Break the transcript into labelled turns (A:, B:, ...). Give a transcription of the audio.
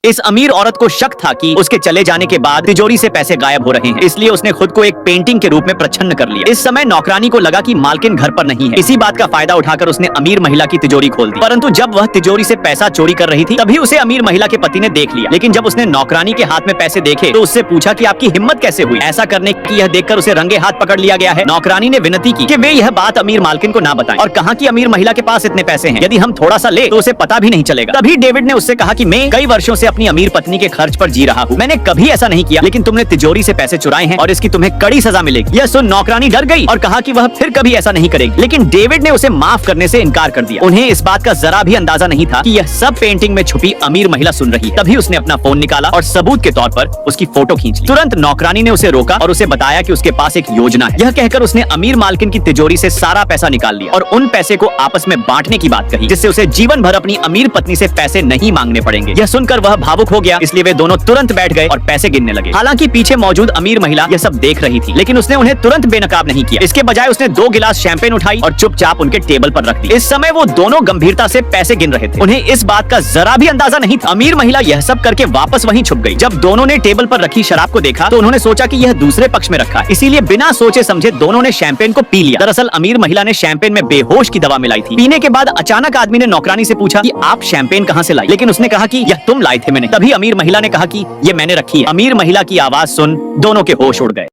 A: इस अमीर औरत को शक था कि उसके चले जाने के बाद तिजोरी से पैसे गायब हो रहे हैं, इसलिए उसने खुद को एक पेंटिंग के रूप में प्रच्छन्न कर लिया। इस समय नौकरानी को लगा कि मालकिन घर पर नहीं है। इसी बात का फायदा उठाकर उसने अमीर महिला की तिजोरी खोल दी। परंतु जब वह तिजोरी से पैसा चोरी कर रही थी तभी उसे अमीर महिला के पति ने देख लिया। लेकिन जब उसने नौकरानी के हाथ में पैसे देखे तो उससे पूछा कि आपकी हिम्मत कैसे हुई ऐसा करने की। यह देखकर उसे रंगे हाथ पकड़ लिया गया है। नौकरानी ने विनती की कि वे यह बात अमीर मालकिन को ना बताएं और कहा कि अमीर महिला के पास इतने पैसे हैं, यदि हम थोड़ा सा ले तो उसे पता भी नहीं चलेगा। तभी डेविड ने उससे कहा कि मैं कई वर्षों से अपनी अमीर पत्नी के खर्च पर जी रहा हूँ, मैंने कभी ऐसा नहीं किया, लेकिन तुमने तिजोरी से पैसे चुराए हैं और इसकी तुम्हें कड़ी सजा मिलेगी। यह सुन नौकरानी डर गई और कहा कि वह फिर कभी ऐसा नहीं करेगी। लेकिन डेविड ने उसे माफ करने से इनकार कर दिया। उन्हें इस बात का जरा भी अंदाजा नहीं था कि यह सब पेंटिंग में छुपी अमीर महिला सुन रही है। तभी उसने अपना फोन निकाला और सबूत के तौर पर उसकी फोटो खींच ली। तुरंत नौकरानी ने उसे रोका और उसे बताया कि उसके पास एक योजना है। यह कहकर उसने अमीर मालकिन की तिजोरी से सारा पैसा निकाल लिया और उन पैसे को आपस में बांटने की बात कही, जिससे उसे जीवन भर अपनी अमीर पत्नी से पैसे नहीं मांगने पड़ेंगे। यह सुनकर वह भावुक हो गया, इसलिए वे दोनों तुरंत बैठ गए और पैसे गिनने लगे। हालांकि पीछे मौजूद अमीर महिला यह सब देख रही थी, लेकिन उसने उन्हें तुरंत बेनकाब नहीं किया। इसके बजाय उसने 2 गिलास शैंपेन उठाई और चुपचाप उनके टेबल पर रख दी। इस समय वो दोनों गंभीरता से पैसे गिन रहे थे। उन्हें इस बात का जरा भी अंदाजा नहीं था। अमीर महिला यह सब करके वापस वहीं छुप गई। जब दोनों ने टेबल पर रखी शराब को देखा तो उन्होंने सोचा कि यह दूसरे पक्ष में रखा है, इसीलिए बिना सोचे समझे दोनों ने शैंपेन को पी लिया। दरअसल अमीर महिला ने शैंपेन में बेहोश की दवा मिलाई थी। पीने के बाद अचानक आदमी ने नौकरानी से पूछा कि आप शैंपेन कहां से लाई, लेकिन उसने कहा कि यह तुम लाई थे मैंने। तभी अमीर महिला ने कहा कि यह मैंने रखी है। अमीर महिला की आवाज सुन दोनों के होश उड़ गए।